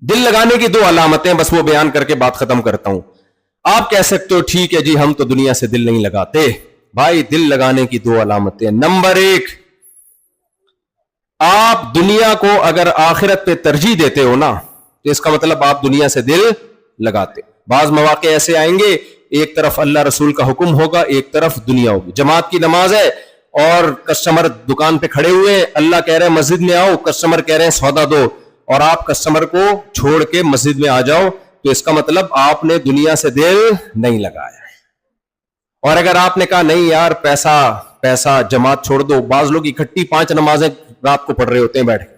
دل لگانے کی 2 علامتیں بس وہ بیان کر کے بات ختم کرتا ہوں. آپ کہہ سکتے ہو ٹھیک ہے جی ہم تو دنیا سے دل نہیں لگاتے. بھائی دل لگانے کی 2 علامتیں. نمبر 1, آپ دنیا کو اگر آخرت پہ ترجیح دیتے ہو نا تو اس کا مطلب آپ دنیا سے دل لگاتے. بعض مواقع ایسے آئیں گے ایک طرف اللہ رسول کا حکم ہوگا, ایک طرف دنیا ہوگی. جماعت کی نماز ہے اور کسٹمر دکان پہ کھڑے ہوئے, اللہ کہہ رہے ہیں مسجد میں آؤ, کسٹمر کہہ رہے ہیں سودا دو, اور آپ کسٹمر کو چھوڑ کے مسجد میں آ جاؤ, تو اس کا مطلب آپ نے دنیا سے دل نہیں لگایا. اور اگر آپ نے کہا نہیں یار پیسہ جماعت چھوڑ دو, بعض لوگ اکٹھی 5 نمازیں رات کو پڑھ رہے ہوتے ہیں بیٹھ کے,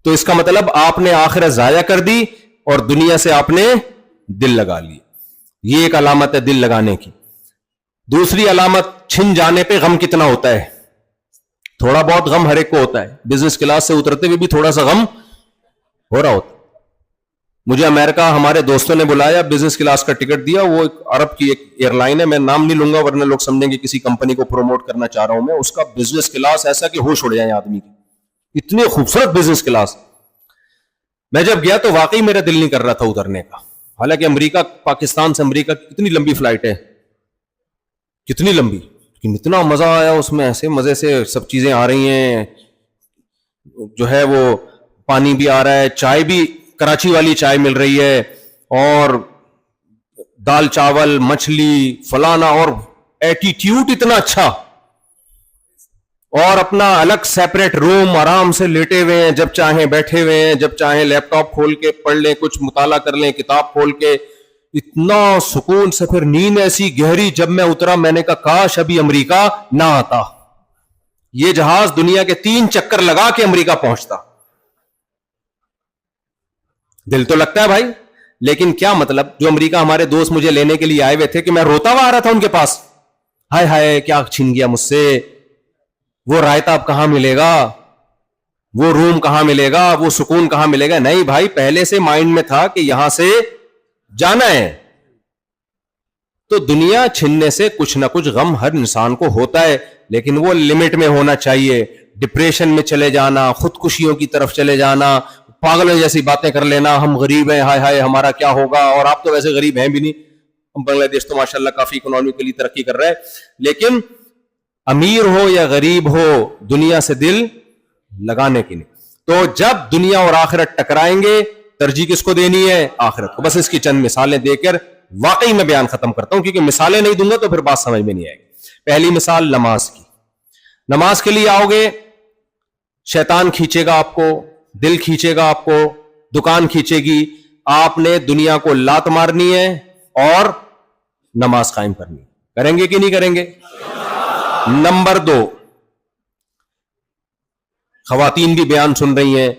تو اس کا مطلب آپ نے آخرت ضائع کر دی اور دنیا سے آپ نے دل لگا لی. یہ ایک علامت ہے دل لگانے کی. دوسری علامت, چھن جانے پہ غم کتنا ہوتا ہے. تھوڑا بہت غم ہر ایک کو ہوتا ہے. بزنس کلاس سے اترتے ہوئے بھی تھوڑا سا غم ہو رہا ہوتا. مجھے امریکہ ہمارے دوستوں نے بلایا, بزنس کلاس کا ٹکٹ دیا, وہ عرب کی ایک ایئر لائن ہے, میں نام نہیں لوں گا ورنہ لوگ سمجھیں گے کسی کمپنی کو پروموٹ کرنا چاہ رہا ہوں میں. اس کا بزنس کلاس ایسا کہ ہوش اڑ جائے آدمی کی, اتنے خوبصورت بزنس کلاس. میں جب گیا تو واقعی میرا دل نہیں کر رہا تھا اترنے کا. حالانکہ امریکہ, پاکستان سے امریکہ کتنی لمبی فلائٹ ہے, کتنی لمبی, لیکن اتنا مزہ آیا اس میں, ایسے مزے سے سب چیزیں آ رہی ہیں, جو ہے وہ پانی بھی آ رہا ہے, چائے بھی کراچی والی چائے مل رہی ہے, اور دال چاول مچھلی فلانا, اور ایٹیٹیوڈ اتنا اچھا, اور اپنا الگ سیپریٹ روم, آرام سے لیٹے ہوئے ہیں, جب چاہیں بیٹھے ہوئے ہیں, جب چاہیں لیپ ٹاپ کھول کے پڑھ لیں, کچھ مطالعہ کر لیں, کتاب کھول کے, اتنا سکون سے. پھر نیند ایسی گہری, جب میں اترا میں نے کہا کاش ابھی امریکہ نہ آتا, یہ جہاز دنیا کے 3 چکر لگا کے امریکہ پہنچتا. دل تو لگتا ہے بھائی, لیکن کیا مطلب, جو امریکہ ہمارے دوست مجھے لینے کے لیے آئے ہوئے تھے کہ میں روتا ہوا آ رہا تھا ان کے پاس, ہائے ہائے کیا چھین گیا مجھ سے, وہ رائتا اب کہاں ملے گا, وہ روم کہاں ملے گا, وہ سکون کہاں ملے گا. نہیں بھائی, پہلے سے مائنڈ میں تھا کہ یہاں سے جانا ہے. تو دنیا چھننے سے کچھ نہ کچھ غم ہر انسان کو ہوتا ہے, لیکن وہ لمٹ میں ہونا چاہیے. ڈپریشن میں چلے جانا, خودکشیوں کی طرف چلے جانا, پاگلوں جیسی باتیں کر لینا, ہم غریب ہیں, ہائے ہائے ہمارا کیا ہوگا, اور آپ تو ویسے غریب ہیں بھی نہیں, بنگلہ دیش تو ماشاءاللہ کافی اکنامکلی ترقی کر رہا ہے. لیکن امیر ہو یا غریب ہو, دنیا سے دل لگانے کی نہیں. تو جب دنیا اور آخرت ٹکرائیں گے, ترجیح کس کو دینی ہے, آخرت کو. بس اس کی چند مثالیں دے کر واقعی میں بیان ختم کرتا ہوں, کیونکہ مثالیں نہیں دوں گا تو پھر بات سمجھ میں نہیں آئے گی. پہلی مثال نماز کی. نماز کے لیے آؤ گے, شیطان کھینچے گا آپ کو, دل کھینچے گا آپ کو, دکان کھینچے گی, آپ نے دنیا کو لات مارنی ہے اور نماز قائم کرنی. کریں گے کہ نہیں کریں گے؟ نمبر 2, خواتین بھی بیان سن رہی ہیں,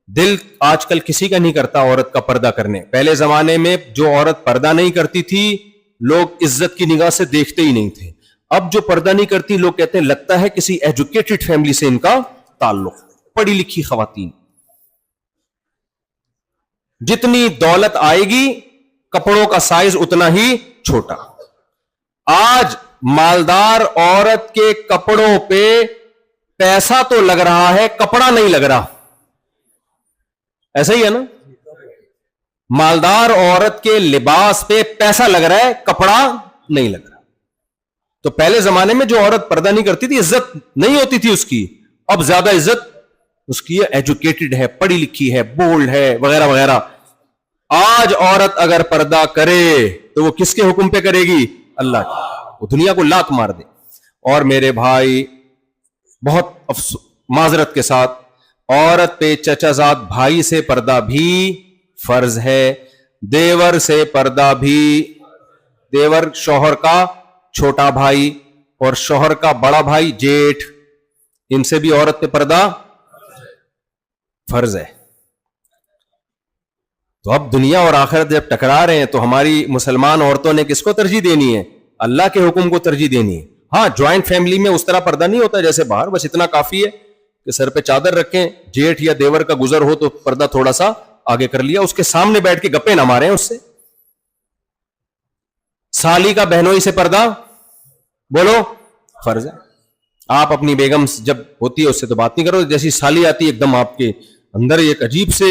دل آج کل کسی کا نہیں کرتا عورت کا پردہ کرنے. پہلے زمانے میں جو عورت پردہ نہیں کرتی تھی لوگ عزت کی نگاہ سے دیکھتے ہی نہیں تھے. اب جو پردہ نہیں کرتی لوگ کہتے ہیں لگتا ہے کسی ایجوکیٹڈ فیملی سے ان کا تعلق. پڑھی لکھی خواتین, جتنی دولت آئے گی کپڑوں کا سائز اتنا ہی چھوٹا. آج مالدار عورت کے کپڑوں پہ پیسہ تو لگ رہا ہے, کپڑا نہیں لگ رہا. ایسا ہی ہے نا, مالدار عورت کے لباس پہ پیسہ لگ رہا ہے, کپڑا نہیں لگ رہا. تو پہلے زمانے میں جو عورت پردہ نہیں کرتی تھی عزت نہیں ہوتی تھی اس کی, اب زیادہ عزت اس کی ہے, ایجوکیٹڈ ہے, پڑھی لکھی ہے, بولڈ ہے, وغیرہ وغیرہ. آج عورت اگر پردہ کرے تو وہ کس کے حکم پہ کرے گی؟ اللہ کی. وہ دنیا کو لات مار دے. اور میرے بھائی بہت معذرت کے ساتھ, عورت پہ چچا زاد بھائی سے پردہ بھی فرض ہے, دیور سے پردہ بھی, دیور شوہر کا چھوٹا بھائی اور شوہر کا بڑا بھائی جیٹھ, ان سے بھی عورت پہ پردہ فرض ہے. تو اب دنیا اور آخرت جب ٹکرا رہے ہیں تو ہماری مسلمان عورتوں نے کس کو ترجیح دینی ہے؟ اللہ کے حکم کو ترجیح دینی ہے. ہاں جوائنٹ فیملی میں اس طرح پردہ نہیں ہوتا جیسے باہر, بس اتنا کافی ہے کہ سر پہ چادر رکھیں, جیٹھ یا دیور کا گزر ہو تو پردہ تھوڑا سا آگے کر لیا, اس کے سامنے بیٹھ کے گپے نہ ماریں اس سے. سالی کا بہنوئی سے پردہ بولو فرض ہے. آپ اپنی بیگم جب ہوتی ہے اس سے تو بات نہیں کرو, جیسی سالی آتی ہے ایک دم آپ کے اندر ایک عجیب سے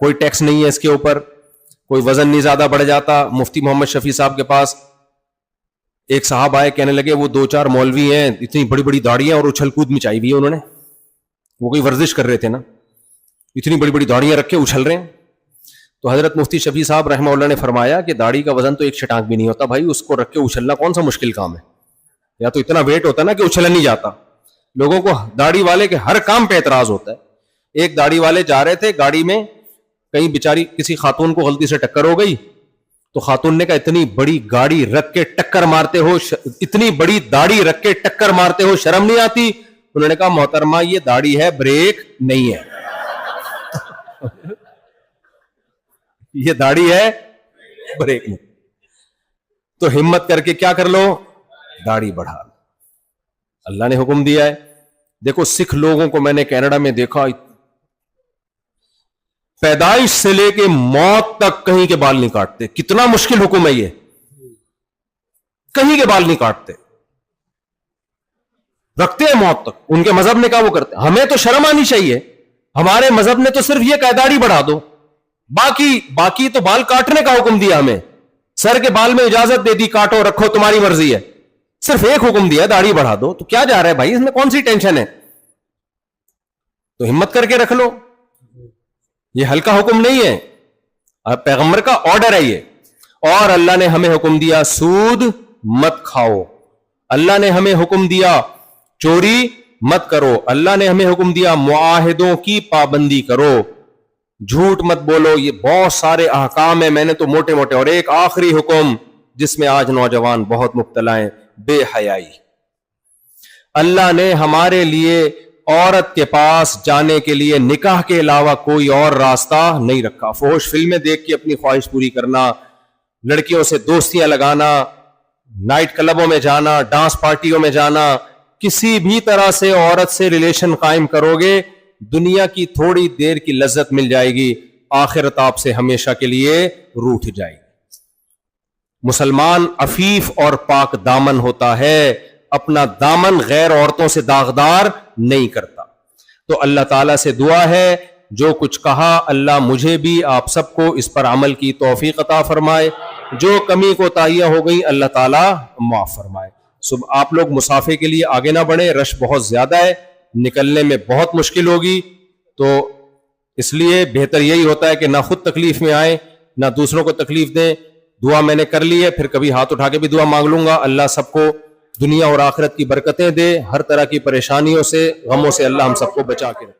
کوئی ٹیکس نہیں ہے اس کے اوپر, کوئی وزن نہیں زیادہ بڑھ جاتا. مفتی محمد شفیع صاحب کے پاس ایک صاحب آئے, کہنے لگے وہ 2-4 مولوی ہیں, اتنی بڑی بڑی داڑیاں اور اچھل کود مچائی ہوئی ہے انہوں نے, وہ کوئی ورزش کر رہے تھے نا, اتنی بڑی بڑی داڑیاں رکھ کے اچھل رہے ہیں. تو حضرت مفتی شفیع صاحب رحمہ اللہ نے فرمایا کہ داڑھی کا وزن تو ایک شٹانک بھی نہیں ہوتا بھائی, اس کو رکھ کے اچھلنا کون سا مشکل کام ہے, یا تو اتنا ویٹ ہوتا نا کہ اچھلا نہیں جاتا. لوگوں کو داڑھی والے کے ہر کام پہ اعتراض ہوتا ہے. ایک داڑھی والے جا رہے تھے گاڑی میں, کہیں بیچاری کسی خاتون کو غلطی سے ٹکر ہو گئی, تو خاتون نے کہا اتنی بڑی گاڑی رکھ کے ٹکر مارتے ہو, اتنی بڑی داڑھی رکھ کے ٹکر مارتے ہو, شرم نہیں آتی؟ انہوں نے کہا محترمہ یہ داڑھی ہے, بریک نہیں ہے. یہ داڑھی ہے, بریک نہیں. تو ہمت کر کے کیا کر لو, داڑھی بڑھا لو. اللہ نے حکم دیا ہے. دیکھو سکھ لوگوں کو میں نے کینیڈا میں دیکھا, پیدائش سے لے کے موت تک کہیں کے بال نہیں کاٹتے. کتنا مشکل حکم ہے یہ, کہیں کے بال نہیں کاٹتے, رکھتے ہیں موت تک. ان کے مذہب نے کہا وہ کرتے. ہمیں تو شرم آنی چاہیے, ہمارے مذہب نے تو صرف یہ کہا داڑھی بڑھا دو, باقی تو بال کاٹنے کا حکم دیا ہمیں. سر کے بال میں اجازت دے دی, کاٹو رکھو تمہاری مرضی ہے. صرف ایک حکم دیا داڑھی بڑھا دو. تو کیا جا رہا ہے بھائی, اس میں کون سی ٹینشن ہے؟ تو ہمت کر کے رکھ لو. یہ ہلکا حکم نہیں ہے, پیغمبر کا آرڈر ہے یہ. اور اللہ نے ہمیں حکم دیا سود مت کھاؤ, اللہ نے ہمیں حکم دیا چوری مت کرو, اللہ نے ہمیں حکم دیا معاہدوں کی پابندی کرو, جھوٹ مت بولو. یہ بہت سارے احکام ہیں, میں نے تو موٹے موٹے. اور ایک آخری حکم جس میں آج نوجوان بہت مبتلا ہیں, بے حیائی. اللہ نے ہمارے لیے عورت کے پاس جانے کے لیے نکاح کے علاوہ کوئی اور راستہ نہیں رکھا. فحش فلمیں دیکھ کے اپنی خواہش پوری کرنا, لڑکیوں سے دوستیاں لگانا, نائٹ کلبوں میں جانا, ڈانس پارٹیوں میں جانا, کسی بھی طرح سے عورت سے ریلیشن قائم کرو گے, دنیا کی تھوڑی دیر کی لذت مل جائے گی, آخرت آپ سے ہمیشہ کے لیے روٹھ جائے گی. مسلمان عفیف اور پاک دامن ہوتا ہے, اپنا دامن غیر عورتوں سے داغدار نہیں کرتا. تو اللہ تعالیٰ سے دعا ہے جو کچھ کہا اللہ مجھے بھی آپ سب کو اس پر عمل کی توفیق عطا فرمائے, جو کمی کوتاہیاں ہو گئی اللہ تعالیٰ معاف فرمائے. صبح آپ لوگ مسافے کے لیے آگے نہ بڑھیں, رش بہت زیادہ ہے, نکلنے میں بہت مشکل ہوگی. تو اس لیے بہتر یہی ہوتا ہے کہ نہ خود تکلیف میں آئیں نہ دوسروں کو تکلیف دیں. دعا میں نے کر لی ہے, پھر کبھی ہاتھ اٹھا کے بھی دعا مانگ لوں گا. اللہ سب کو دنیا اور آخرت کی برکتیں دے, ہر طرح کی پریشانیوں سے غموں سے اللہ ہم سب کو بچا کے رکھے.